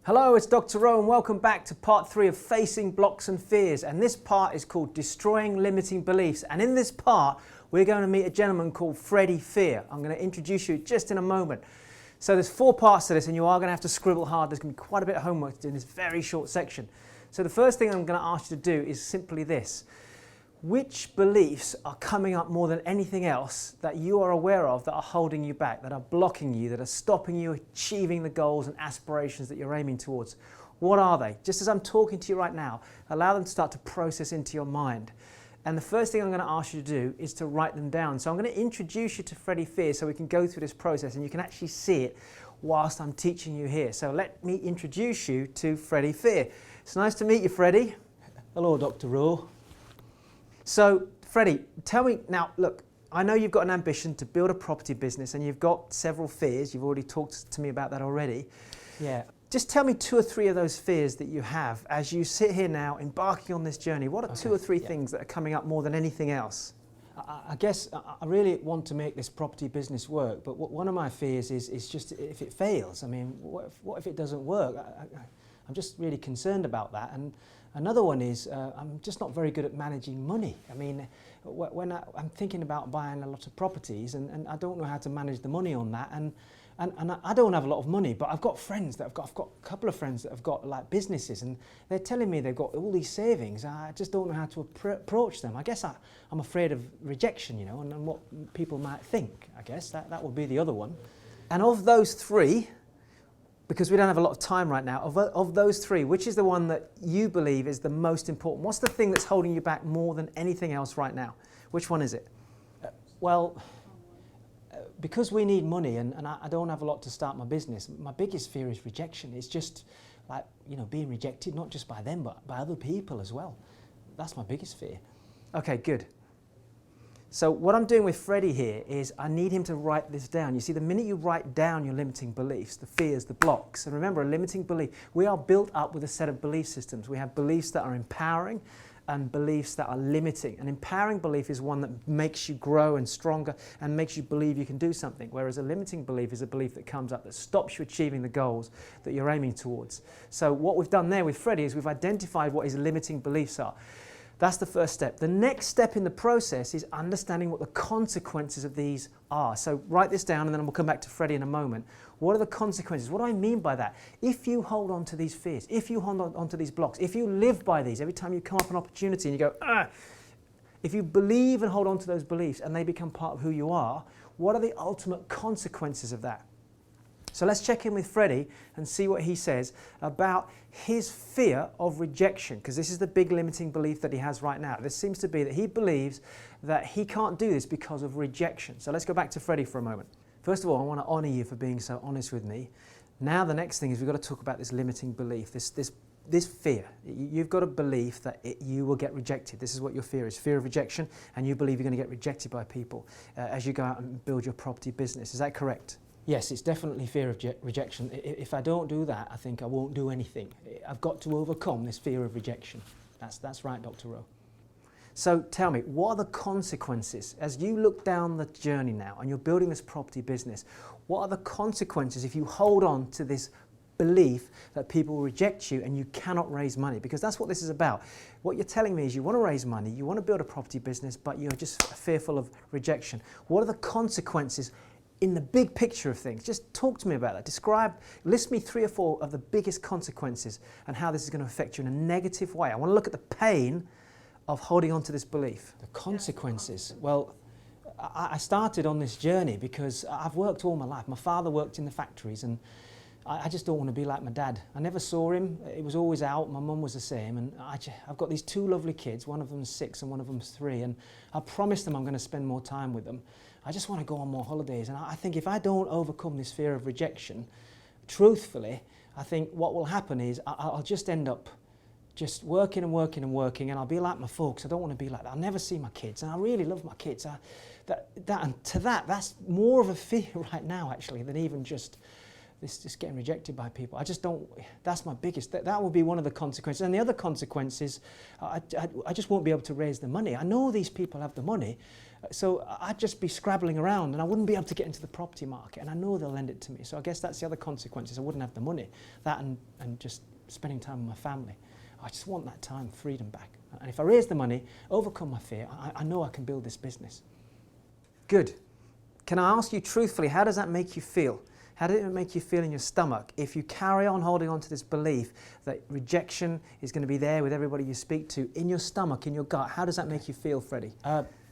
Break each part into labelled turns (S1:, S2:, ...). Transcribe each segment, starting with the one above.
S1: Hello, it's Dr. Rohan. Welcome back to part 3 of Facing Blocks and Fears. And this part is called Destroying Limiting Beliefs. And in this part, we're going to meet a gentleman called Freddy Fear. I'm going to introduce you just in a moment. So there's 4 parts to this, and you are going to have to scribble hard. There's going to be quite a bit of homework in this very short section. So the first thing I'm going to ask you to do is simply this. Which beliefs are coming up more than anything else that you are aware of that are holding you back, that are blocking you, that are stopping you achieving the goals and aspirations that you're aiming towards? What are they? Just as I'm talking to you right now, allow them to start to process into your mind. And the first thing I'm going to ask you to do is to write them down. So I'm going to introduce you to Freddy Fear so we can go through this process and you can actually see it whilst I'm teaching you here. So let me introduce you to Freddy Fear. It's nice to meet you, Freddy.
S2: Hello, Dr. Rowe.
S1: So, Freddy, tell me, now look, I know you've got an ambition to build a property business and you've got several fears. You've already talked to me about that already.
S2: Yeah.
S1: Just tell me 2 or 3 of those fears that you have as you sit here now embarking on this journey. What are 2 or 3 things that are coming up more than anything else?
S2: I guess I really want to make this property business work, but one of my fears is just if it fails. I mean, what if it doesn't work? I'm just really concerned about that. And another one is I'm just not very good at managing money. I mean, when I'm thinking about buying a lot of properties and I don't know how to manage the money on that, and I don't have a lot of money, but I've got friends that I've got a couple of friends that have got like businesses, and they're telling me they've got all these savings. I just don't know how to approach them. I guess I'm afraid of rejection, you know, and what people might think. I guess that would be the other one.
S1: And of those 3, because we don't have a lot of time right now, of those 3, which is the one that you believe is the most important? What's the thing that's holding you back more than anything else right now? Which one is it?
S2: Because we need money and I don't have a lot to start my business, my biggest fear is rejection. It's just like, you know, being rejected, not just by them, but by other people as well. That's my biggest fear.
S1: Okay, good. So what I'm doing with Freddy here is I need him to write this down. You see, the minute you write down your limiting beliefs, the fears, the blocks, and remember, a limiting belief, we are built up with a set of belief systems. We have beliefs that are empowering and beliefs that are limiting. An empowering belief is one that makes you grow and stronger and makes you believe you can do something, whereas a limiting belief is a belief that comes up that stops you achieving the goals that you're aiming towards. So what we've done there with Freddy is we've identified what his limiting beliefs are. That's the first step. The next step in the process is understanding what the consequences of these are. So write this down and then we'll come back to Freddy in a moment. What are the consequences? What do I mean by that? If you hold on to these fears, if you hold on to these blocks, if you live by these, every time you come up an opportunity and you go, if you believe and hold on to those beliefs and they become part of who you are, what are the ultimate consequences of that? So let's check in with Freddy and see what he says about his fear of rejection, because this is the big limiting belief that he has right now. This seems to be that he believes that he can't do this because of rejection. So let's go back to Freddy for a moment. First of all, I want to honour you for being so honest with me. Now the next thing is we've got to talk about this limiting belief, this fear. You've got a belief that you will get rejected. This is what your fear is, fear of rejection, and you believe you're going to get rejected by people as you go out and build your property business. Is that correct?
S2: Yes, it's definitely fear of rejection. If I don't do that, I think I won't do anything. I've got to overcome this fear of rejection. That's right, Dr. Rowe.
S1: So tell me, what are the consequences as you look down the journey now and you're building this property business? What are the consequences if you hold on to this belief that people will reject you and you cannot raise money? Because that's what this is about. What you're telling me is you want to raise money, you want to build a property business, but you're just fearful of rejection. What are the consequences in the big picture of things? Just talk to me about that. List me 3 or 4 of the biggest consequences and how this is going to affect you in a negative way. I want to look at the pain of holding on to this belief.
S2: The consequences? Well, I started on this journey because I've worked all my life. My father worked in the factories and I just don't want to be like my dad. I never saw him. It was always out. My mum was the same. And I've got these 2 lovely kids. One of them's 6 and one of them's 3. And I promised them I'm going to spend more time with them. I just want to go on more holidays. And I think if I don't overcome this fear of rejection, truthfully, I think what will happen is I'll just end up just working and working and working, and I'll be like my folks. I don't want to be like that. I'll never see my kids, and I really love my kids. That's more of a fear right now, actually, than even just this just getting rejected by people. I just don't, that's my biggest, that will be one of the consequences. And the other consequence is I just won't be able to raise the money. I know these people have the money, so I'd just be scrabbling around and I wouldn't be able to get into the property market, and I know they'll lend it to me. So I guess that's the other consequences. I wouldn't have the money. That and just spending time with my family. I just want that time, freedom back. And if I raise the money, overcome my fear, I know I can build this business.
S1: Good. Can I ask you truthfully, how does that make you feel? How does it make you feel in your stomach if you carry on holding on to this belief that rejection is going to be there with everybody you speak to, in your stomach, in your gut? How does that make you feel, Freddie?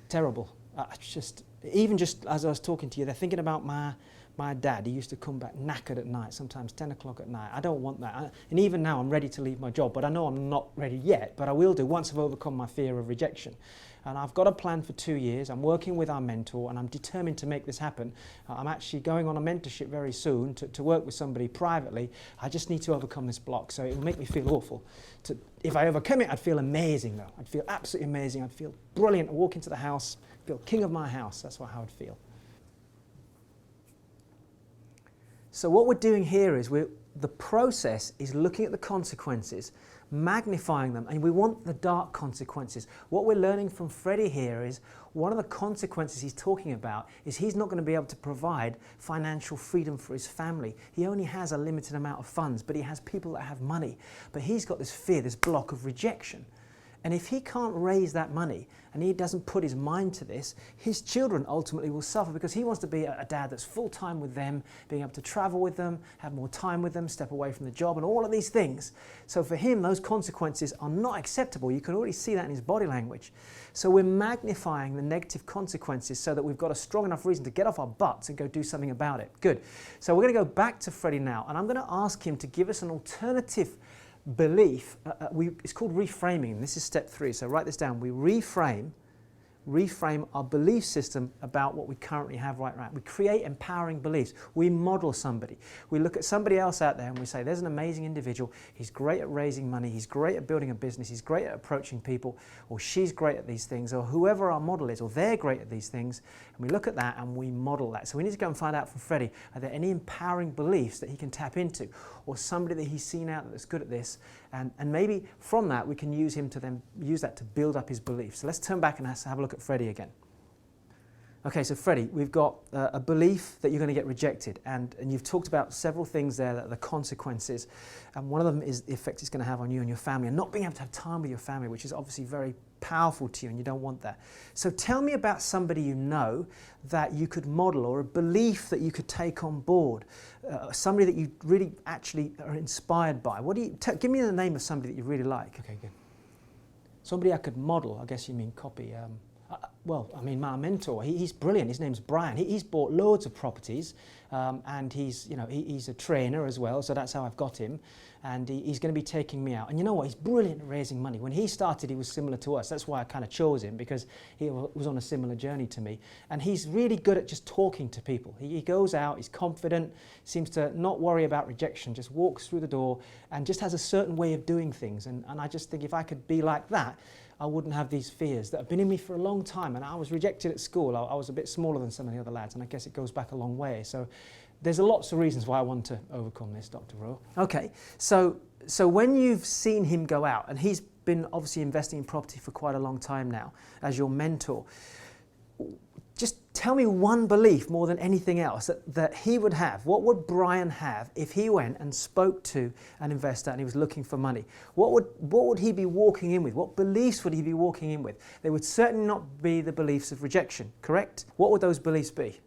S2: Terrible. Even just as I was talking to you, they're thinking about my dad. He used to come back knackered at night, sometimes 10 o'clock at night. I don't want that. And even now I'm ready to leave my job, but I know I'm not ready yet, but I will do once I've overcome my fear of rejection. And I've got a plan for 2 years. I'm working with our mentor and I'm determined to make this happen. I'm actually going on a mentorship very soon to work with somebody privately. I just need to overcome this block, so it will make me feel awful. If I overcome it, I'd feel amazing though. I'd feel absolutely amazing. I'd feel brilliant. I'd walk into the house, feel king of my house. That's how I'd feel.
S1: So what we're doing here is the process is looking at the consequences, magnifying them, and we want the dark consequences. What we're learning from Freddie here is one of the consequences he's talking about is he's not going to be able to provide financial freedom for his family. He only has a limited amount of funds, but he has people that have money. But he's got this fear, this block of rejection. And if he can't raise that money and he doesn't put his mind to this, his children ultimately will suffer, because he wants to be a dad that's full-time with them, being able to travel with them, have more time with them, step away from the job and all of these things. So for him, those consequences are not acceptable. You can already see that in his body language. So we're magnifying the negative consequences so that we've got a strong enough reason to get off our butts and go do something about it. Good. So we're going to go back to Freddie now, and I'm going to ask him to give us an alternative belief. It's called reframing. This is step 3. So write this down. We reframe our belief system about what we currently have right now. We create empowering beliefs. We model somebody. We look at somebody else out there and we say, there's an amazing individual. He's great at raising money. He's great at building a business. He's great at approaching people, or she's great at these things, or whoever our model is, or they're great at these things. And we look at that and we model that. So we need to go and find out from Freddie, are there any empowering beliefs that he can tap into, or somebody that he's seen out that's good at this, and maybe from that we can use him to then use that to build up his beliefs. So let's turn back and have a look at Freddie again. Okay, so Freddie, we've got a belief that you're going to get rejected, and you've talked about several things there, that are the consequences, and one of them is the effect it's going to have on you and your family, and not being able to have time with your family, which is obviously very powerful to you, and you don't want that. So tell me about somebody you know that you could model, or a belief that you could take on board, somebody that you really actually are inspired by. Give me the name of somebody that you really like.
S2: Okay, good. Somebody I could model, I guess you mean copy. Well, I mean, my mentor, he's brilliant. His name's Brian. He's bought loads of properties, and he's a trainer as well, so that's how I've got him. And he's going to be taking me out. And you know what? He's brilliant at raising money. When he started, he was similar to us. That's why I kind of chose him, because he was on a similar journey to me. And he's really good at just talking to people. He goes out, he's confident, seems to not worry about rejection, just walks through the door and just has a certain way of doing things. And I just think if I could be like that, I wouldn't have these fears that have been in me for a long time. And I was rejected at school. I was a bit smaller than some of the other lads, and I guess it goes back a long way. So there's lots of reasons why I want to overcome this, Dr. Rowe.
S1: Okay, so when you've seen him go out, and he's been obviously investing in property for quite a long time now as your mentor, just tell me one belief more than anything else that he would have. What would Brian have if he went and spoke to an investor and he was looking for money? What would he be walking in with? What beliefs would he be walking in with? They would certainly not be the beliefs of rejection, correct? What would those beliefs be?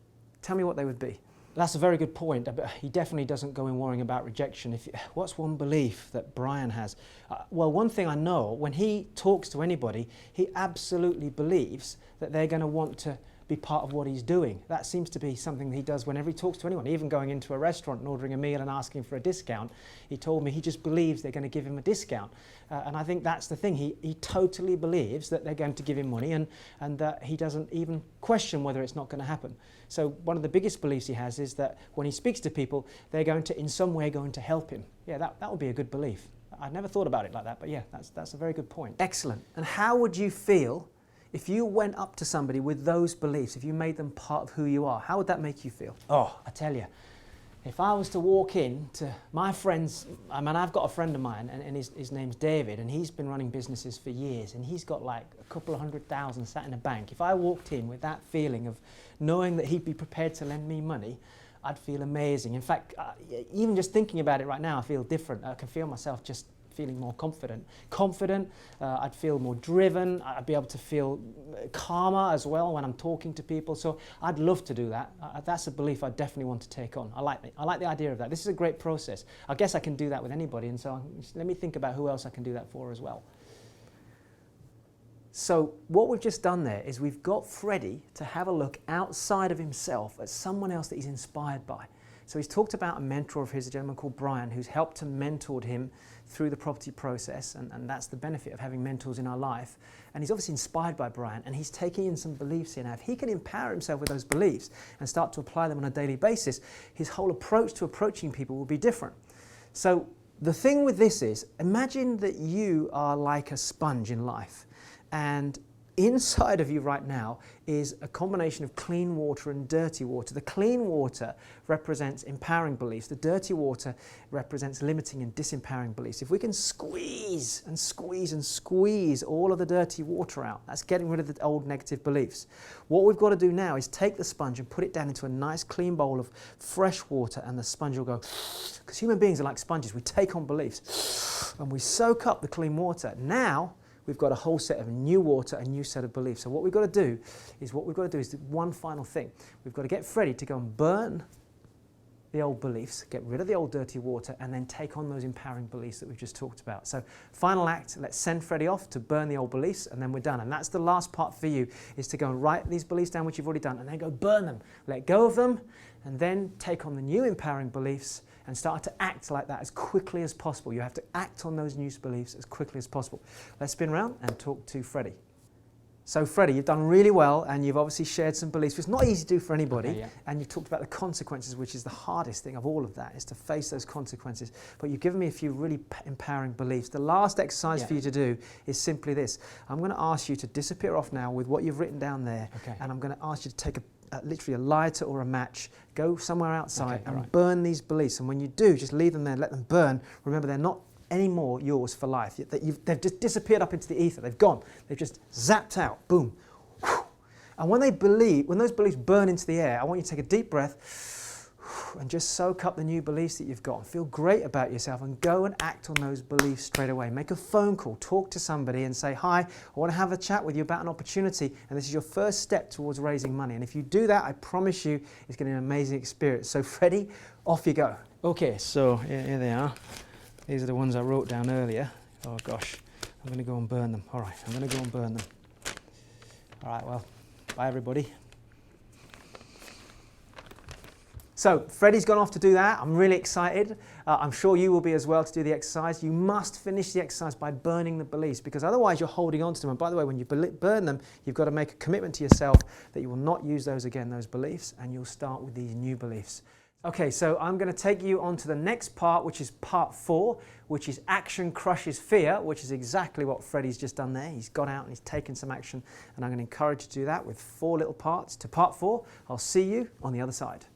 S1: Tell me what they would be.
S2: That's a very good point. He definitely doesn't go in worrying about rejection. What's one belief that Brian has? Well, one thing I know, when he talks to anybody, he absolutely believes that they're going to want to be part of what he's doing. That seems to be something he does whenever he talks to anyone, even going into a restaurant and ordering a meal and asking for a discount. He told me he just believes they're going to give him a discount. And I think that's the thing. He totally believes that they're going to give him money, and that he doesn't even question whether it's not going to happen. So one of the biggest beliefs he has is that when he speaks to people, they're going to, in some way, going to help him. Yeah, that would be a good belief. I'd never thought about it like that, but yeah, that's a very good point.
S1: Excellent. And how would you feel if you went up to somebody with those beliefs, if you made them part of who you are? How would that make you feel?
S2: Oh, I tell you, If I was to walk in to my friends, I mean, I've got a friend of mine, and his name's David, and he's been running businesses for years, and he's got like a couple of 100,000 sat in a bank. If I walked in with that feeling of knowing that he'd be prepared to lend me money, I'd feel amazing. In fact, even just thinking about it right now, I feel different. I can feel myself just feeling more confident. I'd feel more driven. I'd be able to feel calmer as well when I'm talking to people. So I'd love to do that. That's a belief I definitely want to take on. I like the idea of that. This is a great process. I guess I can do that with anybody, and so let me think about who else I can do that for as well.
S1: So what we've just done there is we've got Freddy to have a look outside of himself at someone else that he's inspired by. So he's talked about a mentor of his, a gentleman called Brian, who's helped to mentored him through the property process, and that's the benefit of having mentors in our life. And he's obviously inspired by Brian, and he's taking in some beliefs here. Now, if he can empower himself with those beliefs and start to apply them on a daily basis, his whole approach to approaching people will be different. So the thing with this is, imagine that you are like a sponge in life, and inside of you right now is a combination of clean water and dirty water. The clean water represents empowering beliefs. The dirty water represents limiting and disempowering beliefs. If we can squeeze and squeeze and squeeze all of the dirty water out, that's getting rid of the old negative beliefs. What we've got to do now is take the sponge and put it down into a nice clean bowl of fresh water, and the sponge will go, because human beings are like sponges. We take on beliefs and we soak up the clean water. Now we've got a whole set of new water, a new set of beliefs. So what we've got to do is one final thing. We've got to get Freddy to go and burn the old beliefs, get rid of the old dirty water, and then take on those empowering beliefs that we've just talked about. So final act, let's send Freddy off to burn the old beliefs, and then we're done. And that's the last part for you, is to go and write these beliefs down, which you've already done, and then go burn them. Let go of them, and then take on the new empowering beliefs and start to act like that as quickly as possible. You have to act on those new beliefs as quickly as possible. Let's spin around and talk to Freddy. So Freddy, you've done really well, and you've obviously shared some beliefs. It's not easy to do for anybody,
S2: okay, yeah.
S1: And you've talked about the consequences, which is the hardest thing of all of that, is to face those consequences. But you've given me a few really empowering beliefs. The last exercise for you to do is simply this. I'm going to ask you to disappear off now with what you've written down there, and I'm going to ask you to take literally a lighter or a match, go somewhere outside and burn these beliefs. And when you do, just leave them there, let them burn. Remember, they're not anymore yours for life. They've just disappeared up into the ether. They've gone. They've just zapped out. Boom. And when those beliefs burn into the air, I want you to take a deep breath and just soak up the new beliefs that you've got and feel great about yourself, and go and act on those beliefs straight away. Make a phone call, talk to somebody and say, hi, I want to have a chat with you about an opportunity, and this is your first step towards raising money. And if you do that, I promise you it's going to be an amazing experience. So Freddy, off you go.
S2: Okay, so here they are. These are the ones I wrote down earlier. Oh gosh, I'm going to go and burn them. All right, I'm going to go and burn them. All right, well, bye everybody.
S1: So Freddy's gone off to do that. I'm really excited. I'm sure you will be as well to do the exercise. You must finish the exercise by burning the beliefs, because otherwise you're holding on to them. And by the way, when you burn them, you've got to make a commitment to yourself that you will not use those again, those beliefs, and you'll start with these new beliefs. Okay, so I'm going to take you on to the next part, which is part 4, which is action crushes fear, which is exactly what Freddy's just done there. He's gone out and he's taken some action, and I'm going to encourage you to do that with 4 little parts to part 4. I'll see you on the other side.